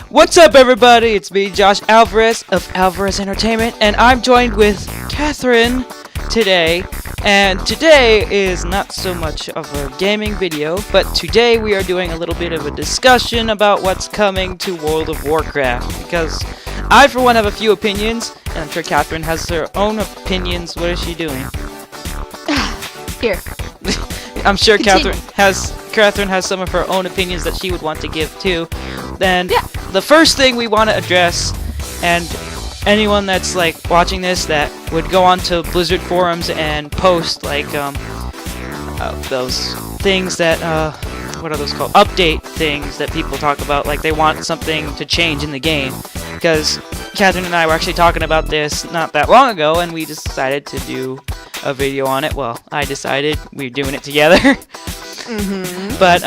What's up, everybody? It's me, Josh Alvarez of Alvarez Entertainment, and I'm joined with Catherine today. And today is not so much of a gaming video, but today we are doing a little bit of a discussion about what's coming to World of Warcraft. Because I, for one, have a few opinions, and I'm sure Catherine has her own opinions. What is she doing? Here. I'm sure Continue. Catherine has some of her own opinions that she would want to give too. Then Yeah. the first thing we want to address, and anyone that's like watching this that would go onto Blizzard forums and post like those things that what are those called? Update things that people talk about, like they want something to change in the game. Because Catherine and I were actually talking about this not that long ago, and we decided to do a video on it. Well, I decided we're doing it together. But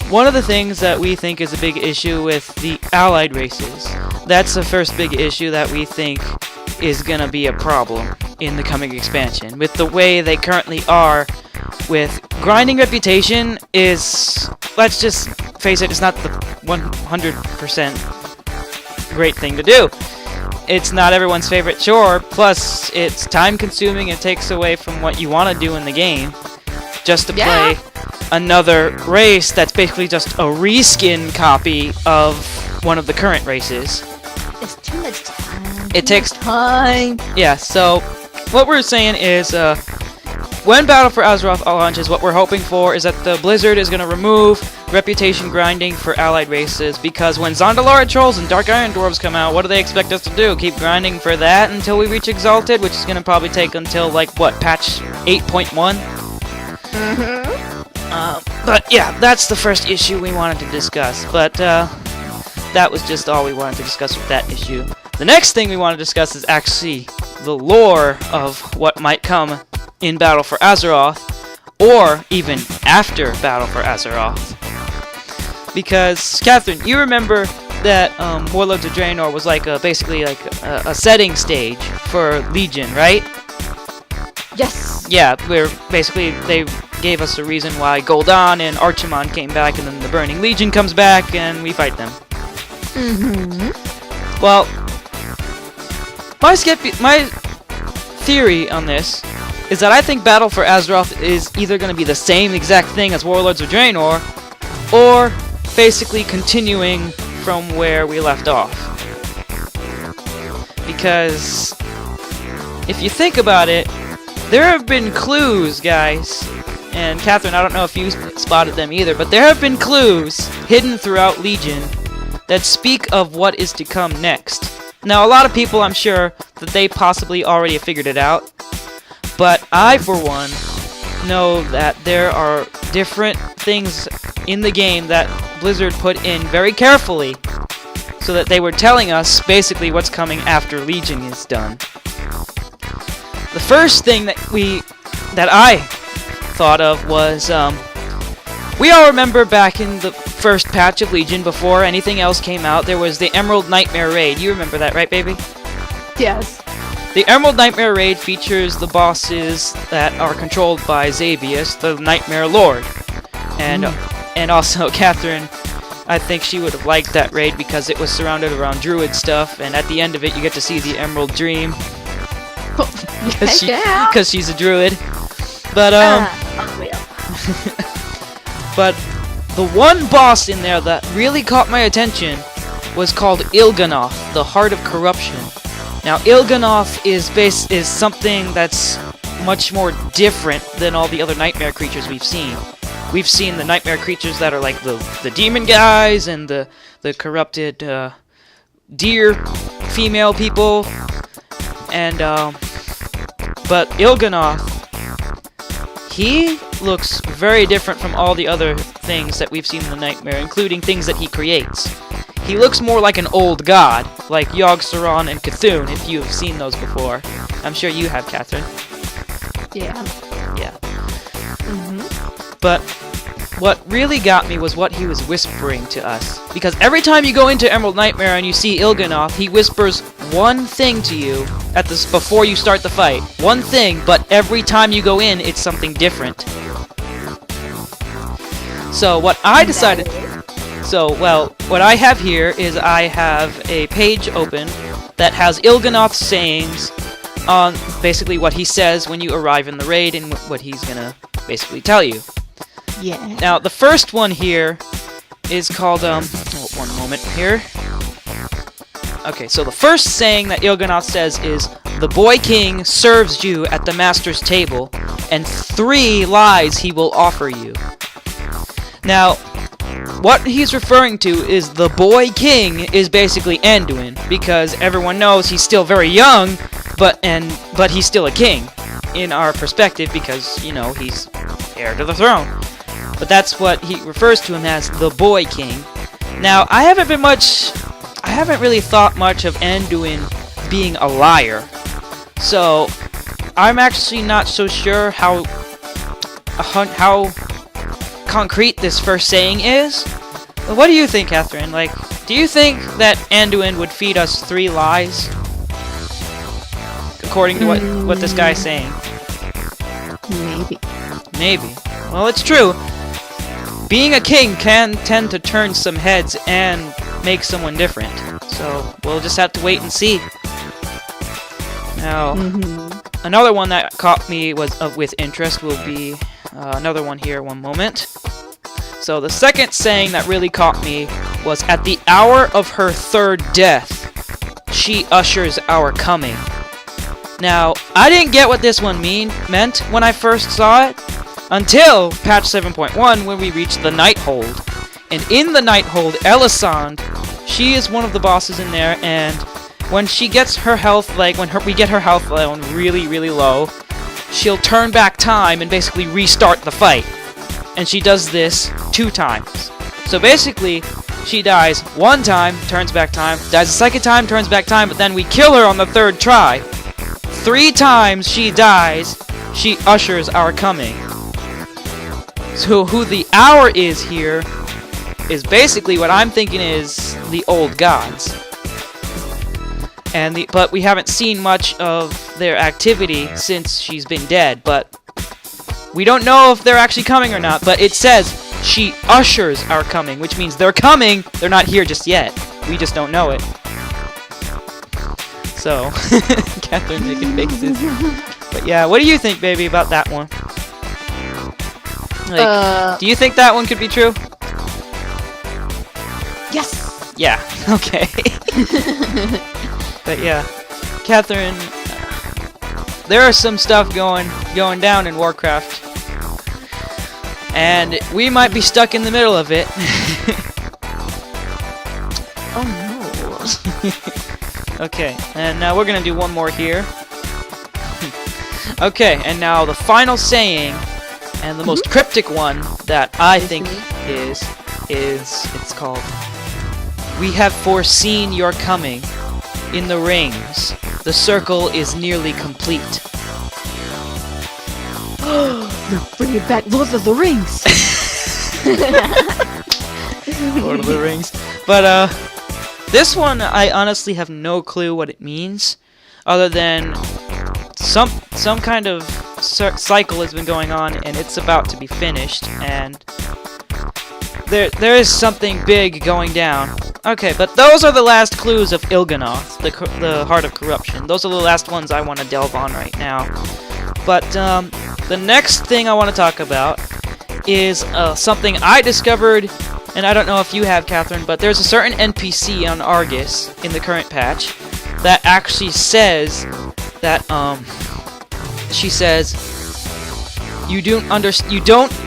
one of the things that we think is a big issue with the allied races, that's the first big issue that we think is gonna be a problem in the coming expansion. With the way they currently are, with grinding reputation is, let's just face it, it's not the 100% great thing to do. It's not everyone's favorite chore, plus it's time consuming and takes away from what you want to do in the game. Just to play another race that's basically just a reskin copy of one of the current races. It's too much time. It takes time. Yeah, so what we're saying is when Battle for Azeroth launches, what we're hoping for is that the Blizzard is going to remove reputation grinding for allied races, because when Zandalara Trolls and Dark Iron Dwarves come out, what do they expect us to do? Keep grinding for that until we reach Exalted, which is going to probably take until, like, what, patch 8.1? But yeah, that's the first issue we wanted to discuss. But that was just all we wanted to discuss with that issue. The next thing we want to discuss is actually the lore of what might come in Battle for Azeroth, or even after Battle for Azeroth. Because, Catherine, you remember that Warlords of Draenor was like basically like a setting stage for Legion, right? Yes. Yeah, where basically they gave us a reason why Gul'dan and Archimonde came back, and then the Burning Legion comes back, and we fight them. Well, my theory on this is that I think Battle for Azeroth is either going to be the same exact thing as Warlords of Draenor, or basically continuing from where we left off. Because if you think about it, there have been clues, guys, and Catherine, I don't know if you spotted them either, but there have been clues hidden throughout Legion that speak of what is to come next. Now, a lot of people, I'm sure, that they possibly already have figured it out, but I, for one, know that there are different things in the game that Blizzard put in very carefully, so that they were telling us basically what's coming after Legion is done. The first thing that I thought of was, we all remember back in the first patch of Legion, before anything else came out, there was the Emerald Nightmare Raid. You remember that, right, baby? Yes. The Emerald Nightmare Raid features the bosses that are controlled by Xavius, the Nightmare Lord. And also, Catherine, I think she would have liked that raid because it was surrounded around druid stuff, and at the end of it you get to see the Emerald Dream. Because she's a druid. But, but the one boss in there that really caught my attention was called Il'gynoth, the Heart of Corruption. Now, Il'gynoth is something that's much more different than all the other nightmare creatures we've seen. We've seen the nightmare creatures that are like the demon guys and the corrupted deer female people, and but Il'gynoth, he looks very different from all the other things that we've seen in the nightmare, including things that he creates. He looks more like an old god, like Yogg-Saron and Cthulhu, if you've seen those before. I'm sure you have, Catherine. Yeah. But what really got me was what he was whispering to us. Because every time you go into Emerald Nightmare and you see Il'gynoth, he whispers one thing to you before you start the fight. One thing, but every time you go in, it's something different. So what I decided... So, well, what I have here is I have a page open that has Il'gynoth's sayings on basically what he says when you arrive in the raid and what he's gonna basically tell you. Yeah. Now, the first one here is called, one moment here. Okay, so the first saying that Il'gynoth says is, "The boy king serves you at the master's table, and 3 lies he will offer you." Now, what he's referring to is the boy king is basically Anduin, because everyone knows he's still very young, but he's still a king in our perspective because, you know, he's heir to the throne. But that's what he refers to him as, the boy king. Now, I haven't really thought much of Anduin being a liar. So, I'm actually not so sure how concrete this first saying is. But what do you think, Catherine? Like, do you think that Anduin would feed us 3 lies? According to what this guy's saying. Maybe. Maybe. Well, it's true. Being a king can tend to turn some heads and make someone different. So, we'll just have to wait and see. Now, another one that caught me with interest will be another one here, one moment. So, the second saying that really caught me was, "At the hour of her 3rd death, she ushers our coming." Now, I didn't get what this one meant when I first saw it, until patch 7.1 when we reached the Nighthold. And in the Nighthold, Elisande, she is one of the bosses in there, and when she gets her health, like when we get her health down really, really low, she'll turn back time and basically restart the fight. And she does this 2 times. So basically, she dies 1 time, turns back time, dies a 2nd time, turns back time, but then we kill her on the 3rd try. 3 times she dies, she ushers our coming. So who the hour is here is basically what I'm thinking is the old gods. But we haven't seen much of their activity since she's been dead, but we don't know if they're actually coming or not, but it says she ushers our coming, which means they're coming, they're not here just yet. We just don't know it. So, Catherine's making faces. But yeah, what do you think, baby, about that one? Like, do you think that one could be true? Yes! Yeah, okay. But yeah, Catherine, there are some stuff going down in Warcraft, and we might be stuck in the middle of it. Oh no. Okay, and now we're gonna do one more here. Okay, and now the final saying, and the most cryptic one that I think is it's called, "We have foreseen your coming. In the rings, the circle is nearly complete." They're bringing back Lord of the Rings! Lord of the Rings. But, this one, I honestly have no clue what it means, other than some kind of cycle has been going on, and it's about to be finished, and there is something big going down. Okay, but those are the last clues of Il'gynoth, the Heart of Corruption. Those are the last ones I want to delve on right now. But the next thing I want to talk about is something I discovered, and I don't know if you have, Catherine, but there's a certain NPC on Argus in the current patch that actually says that she says, you don't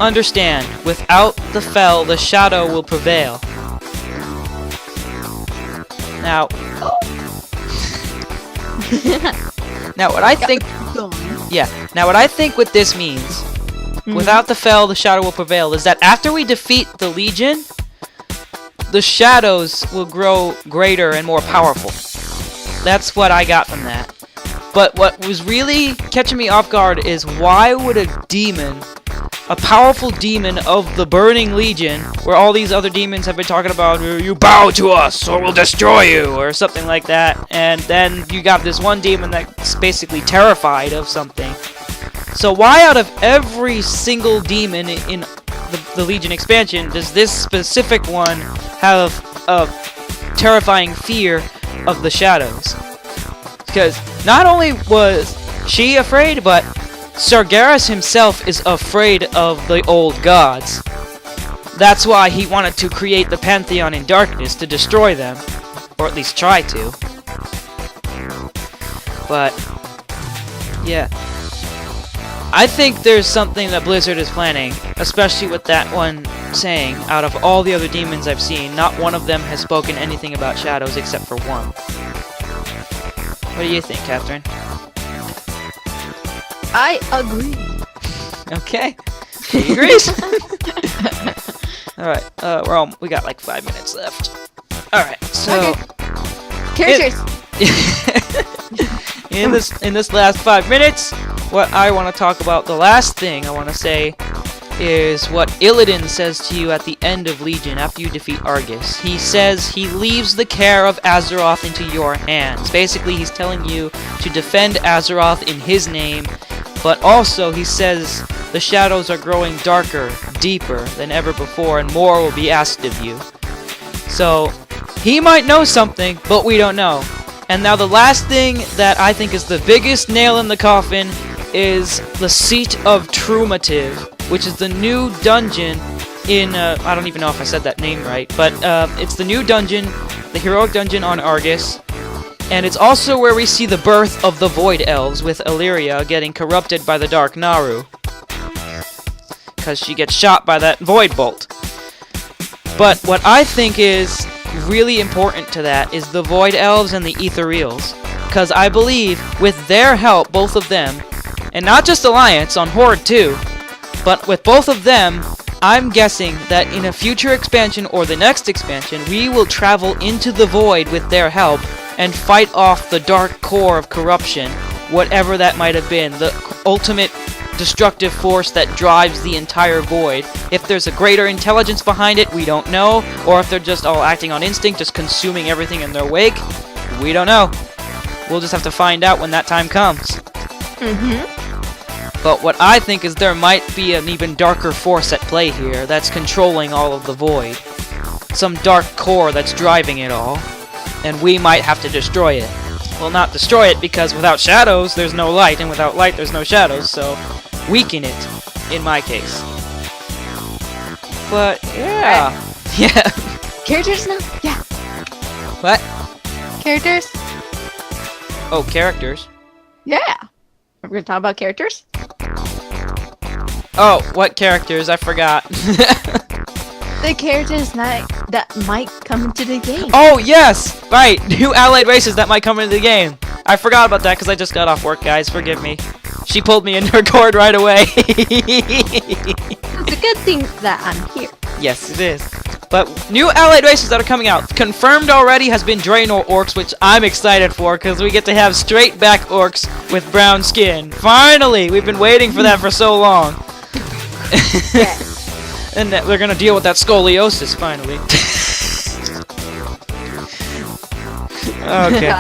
understand. Without the Fel, the shadow will prevail." Now, what I think, now what I think what this means, without the Fel, the shadow will prevail, is that after we defeat the Legion, the shadows will grow greater and more powerful. That's what I got from that. But what was really catching me off guard is, why would a demon, a powerful demon of the Burning Legion, where all these other demons have been talking about, "You bow to us or we'll destroy you," or something like that, and then you got this one demon that's basically terrified of something. So why, out of every single demon in the Legion expansion does this specific one have a terrifying fear of the shadows. Because not only was she afraid, but Sargeras himself is afraid of the old gods. That's why he wanted to create the Pantheon in darkness to destroy them. Or at least try to. But, yeah. I think there's something that Blizzard is planning, especially with that one saying, out of all the other demons I've seen, not one of them has spoken anything about shadows except for one. What do you think, Catherine? I agree. Okay. She agrees. Alright, we got like 5 minutes left. Alright, so... Okay. Characters! in this last 5 minutes, what I want to talk about, the last thing I want to say, is what Illidan says to you at the end of Legion after you defeat Argus. He says he leaves the care of Azeroth into your hands. Basically, he's telling you to defend Azeroth in his name, but also he says the shadows are growing darker, deeper than ever before, and more will be asked of you. So, he might know something, but we don't know. And now the last thing that I think is the biggest nail in the coffin is the Seat of Trumative, which is the new dungeon in, I don't even know if I said that name right, but it's the new dungeon, the heroic dungeon on Argus, and it's also where we see the birth of the Void Elves, with Illyria getting corrupted by the Dark Naru, because she gets shot by that Void Bolt. But what I think is really important to that is the Void Elves and the Ethereals, because I believe with their help, both of them, and not just Alliance on Horde too, but with both of them, I'm guessing that in a future expansion or the next expansion, we will travel into the Void with their help and fight off the dark core of corruption, whatever that might have been, the ultimate destructive force that drives the entire Void. If there's a greater intelligence behind it, we don't know, or if they're just all acting on instinct, just consuming everything in their wake, we don't know. We'll just have to find out when that time comes. But what I think is there might be an even darker force at play here that's controlling all of the Void. Some dark core that's driving it all. And we might have to destroy it. Well, not destroy it, because without shadows, there's no light, and without light, there's no shadows, so weaken it, in my case. But, yeah. Right. Yeah. Characters now? Yeah. What? Characters? Oh, characters. Yeah. We're gonna talk about characters? Oh, what characters? I forgot. The characters that might come into the game. Oh, yes! Right, new allied races that might come into the game. I forgot about that because I just got off work, guys. Forgive me. She pulled me into her cord right away. It's a good thing that I'm here. Yes, it is. But new allied races that are coming out. Confirmed already has been Draenor Orcs, which I'm excited for because we get to have straight back Orcs with brown skin. Finally! We've been waiting for that for so long. Yes. And that we're gonna deal with that scoliosis finally. Okay.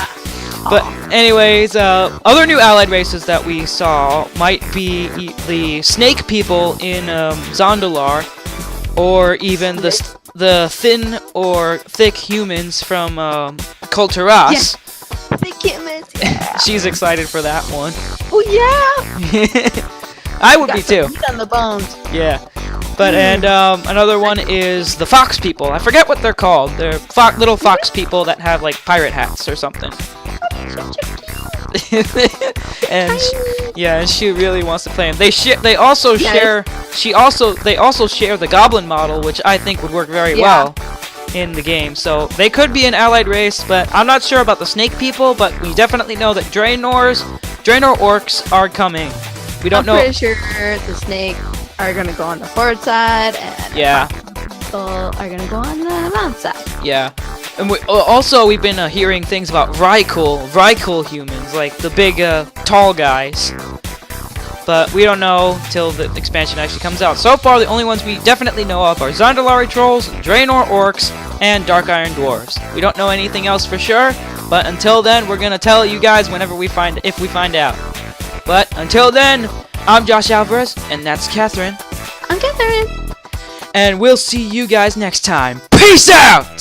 But anyways, other new allied races that we saw might be the snake people in Zondalar, or even the thin or thick humans from Kulturas. Yes. Thick humans. Yeah. She's excited for that one. Oh yeah. I would be too. Meat on the bones. Yeah. But, and another one is the fox people. I forget what they're called. They're little fox people that have like pirate hats or something. And she really wants to play them. They also share the goblin model, which I think would work very well in the game. So they could be an allied race, but I'm not sure about the snake people. But we definitely know that Draenor Orcs are coming. We don't know. I'm pretty sure the snake are gonna go on the Horde side, and people are gonna go on the Mount side. Yeah. And we've been hearing things about Vrykul humans, like the big, tall guys. But we don't know till the expansion actually comes out. So far, the only ones we definitely know of are Zandalari Trolls, Draenor Orcs, and Dark Iron Dwarves. We don't know anything else for sure, but until then, we're gonna tell you guys if we find out. But until then, I'm Josh Alvarez, and that's Catherine. I'm Catherine. And we'll see you guys next time. Peace out!